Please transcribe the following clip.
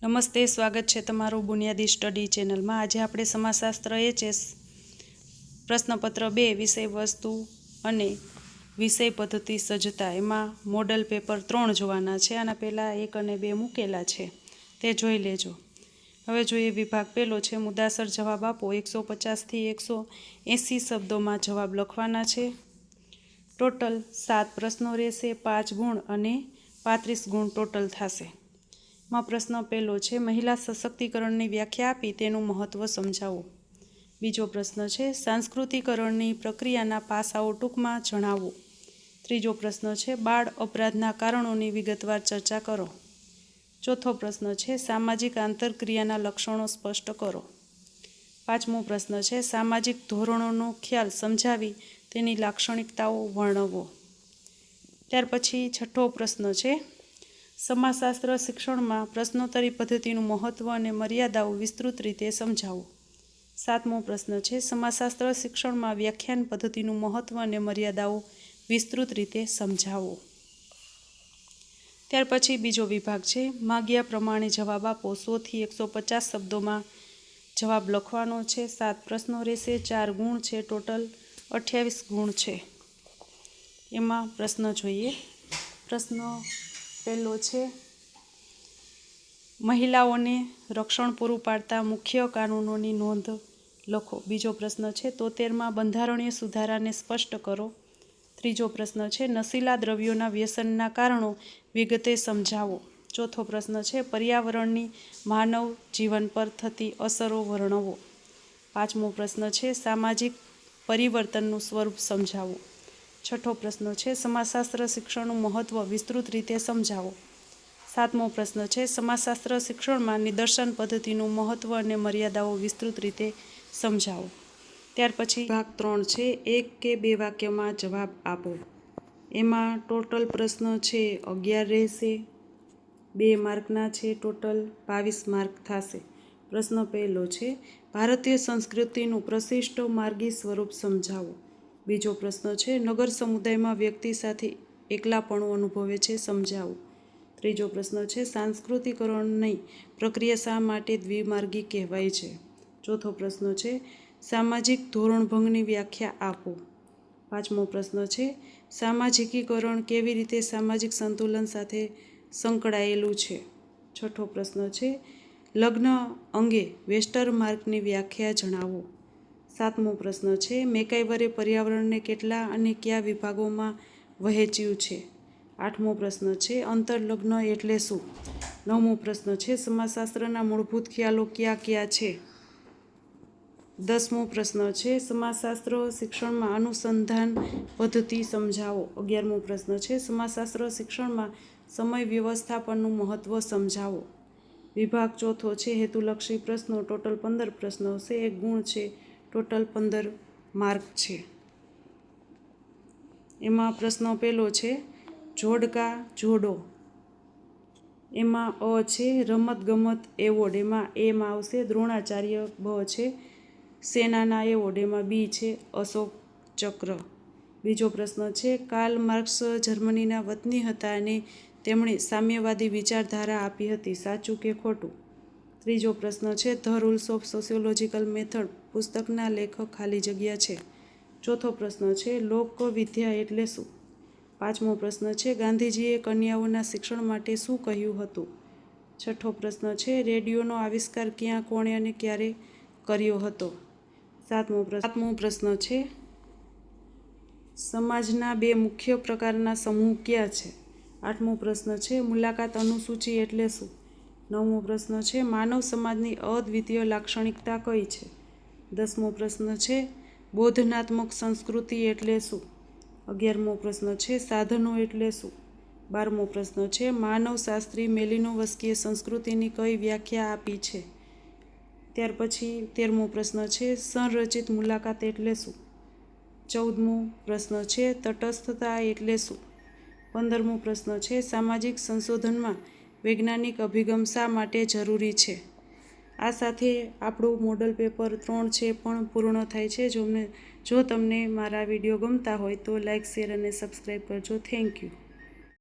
નમસ્તે, સ્વાગત છે તમારું બુનિયાદી સ્ટડી ચેનલમાં। આજે આપણે સમાજશાસ્ત્ર એચએસ પ્રશ્નપત્ર 2 વિષય વસ્તુ અને વિષય પદ્ધતિ સજ્જતા એમાં મોડલ પેપર 3 જોવાના છે। આના પહેલાં 1 અને 2 મૂકેલા છે, તે જોઈ લેજો। હવે જોઈએ વિભાગ પહેલો છે મુદ્દાસર જવાબ આપો। 150 થી 180 શબ્દોમાં જવાબ લખવાના છે। ટોટલ 7 પ્રશ્નો રહેશે, 5 ગુણ અને 35 ગુણ ટોટલ થશે। માં પ્રશ્ન પહેલો છે મહિલા સશક્તિકરણની વ્યાખ્યા આપી તેનું મહત્વ સમજાવો। બીજો પ્રશ્ન છે સાંસ્કૃતિકરણની પ્રક્રિયાના પાસાઓ ટૂંકમાં જણાવો। ત્રીજો પ્રશ્ન છે બાળ અપરાધના કારણોની વિગતવાર ચર્ચા કરો। ચોથો પ્રશ્ન છે સામાજિક આંતરક્રિયાના લક્ષણો સ્પષ્ટ કરો। પાંચમો પ્રશ્ન છે સામાજિક ધોરણોનો ખ્યાલ સમજાવી તેની લાક્ષણિકતાઓ વર્ણવો। ત્યાર પછી છઠ્ઠો પ્રશ્ન છે સમાજશાસ્ત્ર શિક્ષણમાં પ્રશ્નોત્તરી પદ્ધતિનું મહત્વ અને મર્યાદાઓ વિસ્તૃત રીતે સમજાવો। સાતમો પ્રશ્ન છે સમાજશાસ્ત્ર શિક્ષણમાં વ્યાખ્યાન પદ્ધતિનું મહત્વ અને મર્યાદાઓ વિસ્તૃત રીતે સમજાવો। ત્યાર પછી બીજો વિભાગ છે માગ્યા પ્રમાણે જવાબ આપો। 100 થી 150 શબ્દોમાં જવાબ લખવાનો છે। 7 પ્રશ્નો રહેશે, 4 ગુણ છે, ટોટલ 28 ગુણ છે। એમાં પ્રશ્ન જોઈએ। પ્રશ્ન પહેલો છે મહિલાઓને રક્ષણ પૂરું પાડતા મુખ્ય કાનૂનોની નોંધ લખો। બીજો પ્રશ્ન છે 73માં બંધારણીય સુધારાને સ્પષ્ટ કરો। ત્રીજો પ્રશ્ન છે નશીલા દ્રવ્યોના વ્યસનના કારણો વિગતે સમજાવો। ચોથો પ્રશ્ન છે પર્યાવરણની માનવ જીવન પર થતી અસરો વર્ણવો। પાંચમો પ્રશ્ન છે સામાજિક પરિવર્તનનું સ્વરૂપ સમજાવો। છઠ્ઠો પ્રશ્ન છે સમાજશાસ્ત્ર શિક્ષણનું મહત્વ વિસ્તૃત રીતે સમજાવો। સાતમો પ્રશ્ન છે સમાજશાસ્ત્ર શિક્ષણમાં નિદર્શન પદ્ધતિનું મહત્વ અને મર્યાદાઓ વિસ્તૃત રીતે સમજાવો। ત્યાર પછી ભાગ 3 છે 1 કે 2 વાક્યમાં જવાબ આપો। એમાં ટોટલ પ્રશ્ન છે 11 રહેશે, 2 માર્કના છે, ટોટલ 22 માર્ક થશે। પ્રશ્ન પહેલો છે ભારતીય સંસ્કૃતિનું પ્રશિષ્ટ માર્ગી સ્વરૂપ સમજાવો। બીજો પ્રશ્ન છે નગર સમુદાયમાં વ્યક્તિ સાથે એકલાપણું અનુભવે છે, સમજાવો। ત્રીજો પ્રશ્ન છે સાંસ્કૃતિકરણની પ્રક્રિયા શા માટે દ્વિમાર્ગી કહેવાય છે। ચોથો પ્રશ્ન છે સામાજિક ધોરણભંગની વ્યાખ્યા આપો। પાંચમો પ્રશ્ન છે સામાજિકીકરણ કેવી રીતે સામાજિક સંતુલન સાથે સંકળાયેલું છે। છઠ્ઠો પ્રશ્ન છે લગ્ન અંગે વેસ્ટરમાર્કની વ્યાખ્યા જણાવો। સાતમો પ્રશ્ન છે મેકાઇવરે પર્યાવરણને કેટલા અને કયા વિભાગોમાં વહેંચ્યું છે। આઠમો પ્રશ્ન છે અંતરલગ્ન એટલે શું। નવમો પ્રશ્ન છે સમાજશાસ્ત્રના મૂળભૂત ખ્યાલો કયા કયા છે। 10મો પ્રશ્ન છે સમાજશાસ્ત્ર શિક્ષણમાં અનુસંધાન પદ્ધતિ સમજાવો। 11મો પ્રશ્ન છે સમાજશાસ્ત્ર શિક્ષણમાં સમય વ્યવસ્થાપનનું મહત્વ સમજાવો। વિભાગ ચોથો છે હેતુલક્ષી પ્રશ્નો, ટોટલ 15 પ્રશ્નો છે, 1 ગુણ છે, ટોટલ 15 માર્ક છે। એમાં પ્રશ્ન પહેલો છે જોડકા જોડો। એમાં અ છે રમતગમત એવોર્ડ, એમાં એમાં આવશે દ્રોણાચાર્ય, બ છે સેનાના એવોર્ડ, એમાં બી છે અશોક ચક્ર। બીજો પ્રશ્ન છે કાર્લ માર્ક્સ જર્મનીના વતની હતા અને તેમણે સામ્યવાદી વિચારધારા આપી હતી, સાચું કે ખોટું। ત્રીજો પ્રશ્ન છે the rules of sociological method પુસ્તકના લેખક ખાલી જગ્યા છે। ચોથો પ્રશ્ન છે લોકવિદ્યા એટલે શું। પાંચમો પ્રશ્ન છે ગાંધીજીએ કન્યાઓના શિક્ષણ માટે શું કહ્યું હતું। છઠ્ઠો પ્રશ્ન છે રેડિયોનો આવિષ્કાર ક્યાં, કોણે અને ક્યારે કર્યો હતો। સાતમો પ્રશ્ન છે સમાજના 2 મુખ્ય પ્રકારના સમૂહ કયા છે। આઠમો પ્રશ્ન છે મુલાકાત અનુસૂચિ એટલે શું। નવમો પ્રશ્ન છે માનવ સમાજની અદ્વિતીય લાક્ષણિકતા કઈ છે। 10મો પ્રશ્ન છે બોધનાત્મક સંસ્કૃતિ એટલે શું। 11મો પ્રશ્ન છે સાધનો એટલે શું। 12મો પ્રશ્ન છે માનવશાસ્ત્રી મેલિનોવસ્કીએ સંસ્કૃતિની કઈ વ્યાખ્યા આપી છે। ત્યાર પછી 13મો પ્રશ્ન છે સંરચિત મુલાકાત એટલે શું। 14મો પ્રશ્ન છે તટસ્થતા એટલે શું। 15મો પ્રશ્ન છે સામાજિક સંશોધનમાં વૈજ્ઞાનિક અભિગમ શા માટે જરૂરી છે। આ સાથે આપણું મોડલ પેપર 3 છે પણ પૂર્ણ થાય છે। જો તમને મારા વિડીયો ગમતા હોય તો લાઇક, શેર અને સબસ્ક્રાઈબ કરજો। Thank you.